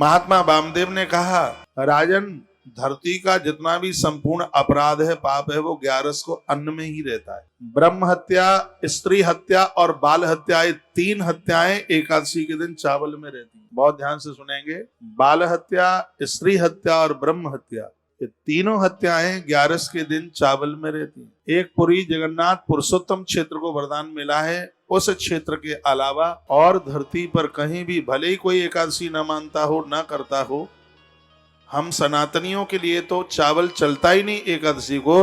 महात्मा वामदेव ने कहा, राजन, धरती का जितना भी संपूर्ण अपराध है, पाप है, वो 11 को अन्न में ही रहता है। ब्रह्म हत्या, स्त्री हत्या और बाल हत्या, ये 3 हत्याएं एकादशी के दिन चावल में रहती हैं। बहुत ध्यान से सुनेंगे। बाल हत्या, स्त्री हत्या और ब्रह्म हत्या, ये तीनों हत्याएं 11 के दिन चावल में रहती हैं। एक पुरी जगन्नाथ पुरुषोत्तम क्षेत्र को वरदान मिला है, उस क्षेत्र के अलावा और धरती पर कहीं भी भले ही कोई एकादशी न मानता हो, न करता हो, हम सनातनियों के लिए तो चावल चलता ही नहीं एकादशी को।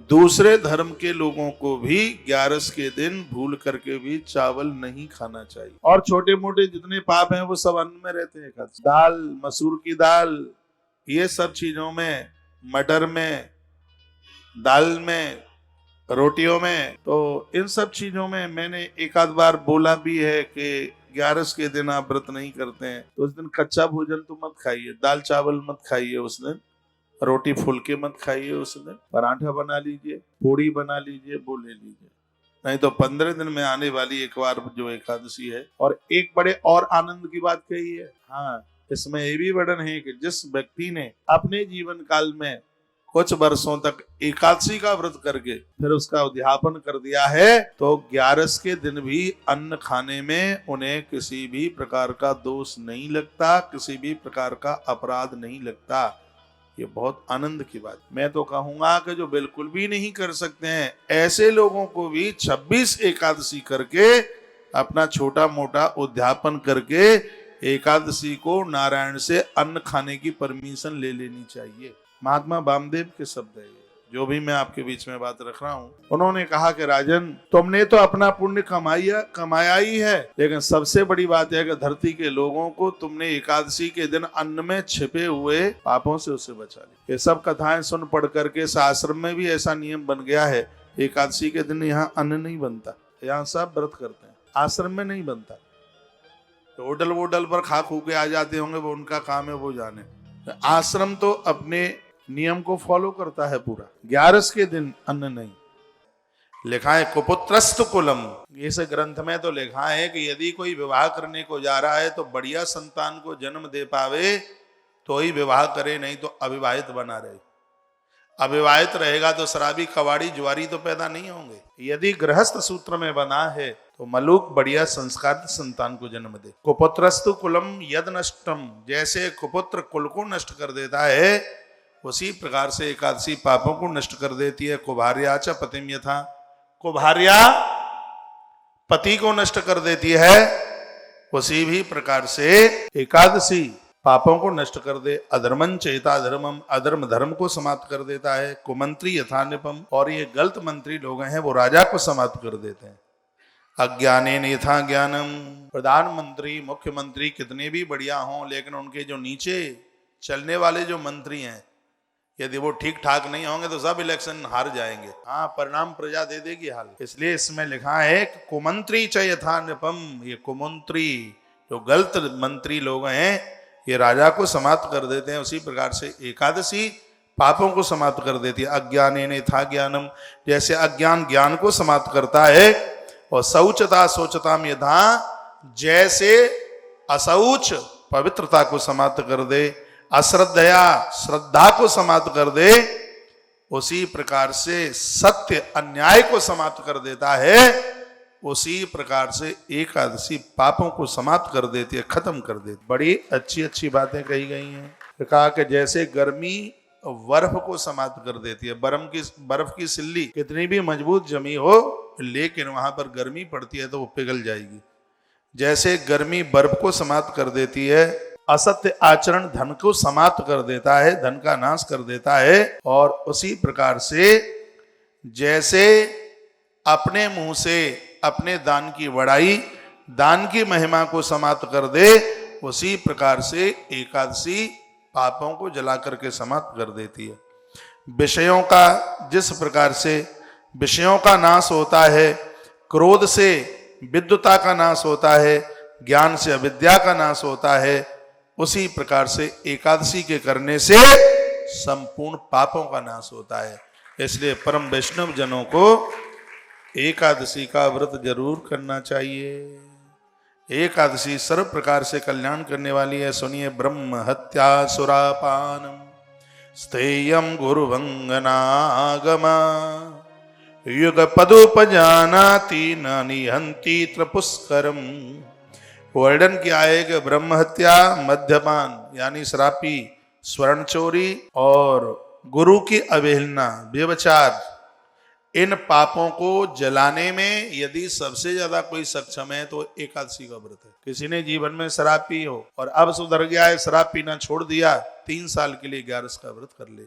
दूसरे धर्म के लोगों को भी 11 के दिन भूल करके भी चावल नहीं खाना चाहिए। और छोटे मोटे जितने पाप हैं वो सब अन्न में रहते हैं। एकादशी दाल, मसूर की दाल, ये सब चीजों में, मटर में, दाल में, रोटियों में, तो इन सब चीजों में मैंने एक आध बार बोला भी है कि 11 के दिन आप व्रत नहीं करते हैं तो उस दिन कच्चा भोजन तो मत खाइए, दाल चावल मत खाइए उस दिन, रोटी फुलके मत खाइए उस दिन, पराठा बना लीजिए, पूड़ी बना लीजिए, वो ले लीजिए। नहीं तो 15 दिन में आने वाली एक बार जो एकादशी है। और एक बड़े और आनंद की बात कही है। हाँ, इसमें ये भी वर्णन है कि जिस व्यक्ति ने अपने जीवन काल में कुछ वर्षों तक एकादशी का व्रत करके फिर उसका उद्यापन कर दिया है, तो 11 के दिन भी अन्न खाने में उन्हें किसी भी प्रकार का दोष नहीं लगता, किसी भी प्रकार का अपराध नहीं लगता। ये बहुत आनंद की बात। मैं तो कहूंगा कि जो बिल्कुल भी नहीं कर सकते हैं, ऐसे लोगों को भी 26 एकादशी करके अपना छोटा मोटा उद्यापन करके एकादशी को नारायण से अन्न खाने की परमिशन ले लेनी चाहिए। महात्मा वामदेव के शब्द है, जो भी मैं आपके बीच में बात रख रहा हूँ। उन्होंने कहा कि राजन, तुमने तो अपना पुण्य कमाया ही है, लेकिन सबसे बड़ी बात है कि धरती के लोगों को तुमने एकादशी के दिन अन्न में छिपे हुए पापों से उसे बचा लिया। ये सब कथाएं सुन पढ़ करके इस आश्रम में भी ऐसा नियम बन गया है, एकादशी के दिन यहाँ अन्न नहीं बनता, यहाँ सब व्रत करते हैं, आश्रम में नहीं बनता। तो होटल वोटल पर खा खू के आ जाते होंगे, वो उनका काम है, वो जाने। आश्रम तो अपने नियम को फॉलो करता है पूरा। 11 के दिन अन्न नहीं। लिखा है कुपुत्रस्तु कुलम, इस ग्रंथ में तो लिखा है कि यदि कोई विवाह करने को जा रहा है तो बढ़िया संतान को जन्म दे पावे तो ही विवाह करे, नहीं तो अविवाहित बना रहे। अविवाहित रहेगा तो शराबी, कवाड़ी, जुआरी तो पैदा नहीं होंगे। यदि गृहस्थ सूत्र में बना है तो मलुक बढ़िया संस्कार संतान को जन्म दे। कुपुत्रस्तु कुलम यद नष्टम, जैसे कुपुत्र कुल को नष्ट कर देता है, उसी प्रकार से एकादशी पापों को नष्ट कर देती है। कुभार्या च पतिम यथा, कुभार्या पति को नष्ट कर देती है, उसी भी प्रकार से एकादशी पापों को नष्ट कर दे। अधर्मं चेता धर्मम, अधर्म धर्म को समाप्त कर देता है। कुमंत्री यथा निपम, और ये गलत मंत्री लोग हैं वो राजा को समाप्त कर देते हैं। अज्ञानेन यथा ज्ञानम, प्रधानमंत्री, मुख्यमंत्री कितने भी बढ़िया हों, लेकिन उनके जो नीचे चलने वाले जो मंत्री हैं, यदि वो ठीक ठाक नहीं होंगे तो सब इलेक्शन हार जाएंगे। हाँ, परिणाम प्रजा दे देगी हाल। इसलिए इसमें लिखा है कि कुमंत्री च यथा निपम, ये कुमंत्री जो गलत मंत्री लोग हैं ये राजा को समाप्त कर देते हैं। उसी प्रकार से एकादशी पापों को समाप्त कर देती है। अज्ञानेन यथा ज्ञानम, जैसे अज्ञान ज्ञान को समाप्त करता है, और शौचता शोचताम यथा, जैसे अशौच पवित्रता को समाप्त कर दे, अश्रद्धया श्रद्धा को समाप्त कर दे, उसी प्रकार से सत्य अन्याय को समाप्त कर देता है, उसी प्रकार से एकादशी पापों को समाप्त कर देती है, खत्म कर देती। बड़ी अच्छी अच्छी बातें कही गई हैं। कहा कि जैसे गर्मी बर्फ को समाप्त कर देती है, बर्फ की सिल्ली कितनी भी मजबूत जमी हो, लेकिन वहां पर गर्मी पड़ती है तो वो पिघल जाएगी। जैसे गर्मी बर्फ को समाप्त कर देती है, असत्य आचरण धन को समाप्त कर देता है, धन का नाश कर देता है, और उसी प्रकार से जैसे अपने मुंह से अपने दान की बड़ाई, दान की महिमा को समाप्त कर दे, उसी प्रकार से एकादशी पापों को जला करके समाप्त कर देती है। विषयों का जिस प्रकार से विषयों का नाश होता है, क्रोध से विद्युता का नाश होता है, ज्ञान से अविद्या का नाश होता है, उसी प्रकार से एकादशी के करने से संपूर्ण पापों का नाश होता है। इसलिए परम वैष्णव जनों को एकादशी का व्रत जरूर करना चाहिए। एकादशी सर्व प्रकार से कल्याण करने वाली है। सुनिए, ब्रह्म हत्या सुरापानम स्थेयम गुरुवंगनागमा युग पदोपजानाति न निहंति त्रपुष्करम। वर्णन किया है कि ब्रह्म हत्या, मद्यपान यानी शराबी, स्वर्ण चोरी और गुरु की अवहेलना, व्यभिचार, इन पापों को जलाने में यदि सबसे ज्यादा कोई सक्षम है तो एकादशी का व्रत है। किसी ने जीवन में शराब पी हो और अब सुधर गया है, शराब पीना छोड़ दिया, 3 साल के लिए 11 का व्रत कर ले।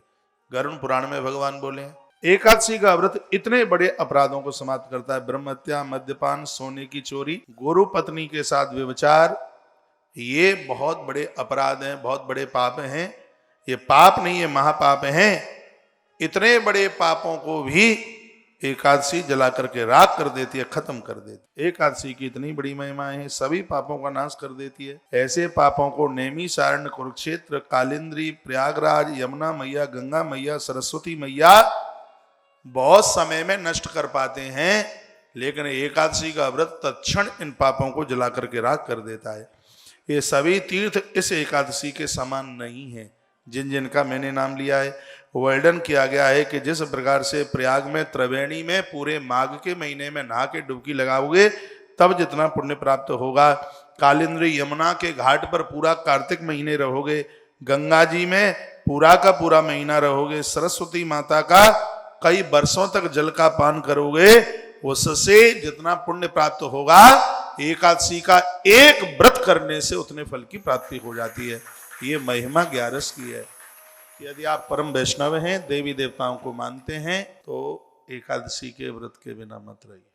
गरुड़ पुराण में भगवान बोले हैं, एकादशी का व्रत इतने बड़े अपराधों को समाप्त करता है। ब्रह्म हत्या, मद्यपान, सोने की चोरी, गुरु पत्नी के साथ व्यभिचार, ये बहुत बड़े अपराध हैं, बहुत बड़े पाप हैं। ये पाप नहीं, ये महापाप हैं। इतने बड़े पापों को भी एकादशी जला करके राख कर देती है, खत्म कर देती है। एकादशी की इतनी बड़ी महिमा है, सभी पापों का नाश कर देती है। ऐसे पापों को नैमिषारण्य, कुरुक्षेत्र, कालिंद्री, प्रयागराज, यमुना मैया, गंगा मैया, सरस्वती मैया बहुत समय में नष्ट कर पाते हैं, लेकिन एकादशी का व्रत तत्क्षण इन पापों को जला करके राख कर देता है। ये सभी तीर्थ इस एकादशी के समान नहीं है जिन जिनका मैंने नाम लिया है। वर्णन किया गया है कि जिस प्रकार से प्रयाग में त्रिवेणी में पूरे माघ के महीने में नहा के डुबकी लगाओगे तब जितना पुण्य प्राप्त होगा, कालिंद्री यमुना के घाट पर पूरा कार्तिक महीने रहोगे, गंगा जी में पूरा का पूरा महीना रहोगे, सरस्वती माता का कई वर्षों तक जल का पान करोगे, उससे जितना पुण्य प्राप्त होगा एकादशी का एक व्रत करने से उतने फल की प्राप्ति हो जाती है। ये महिमा 11 की है। यदि आप परम वैष्णव हैं, देवी देवताओं को मानते हैं, तो एकादशी के व्रत के बिना मत रहिए।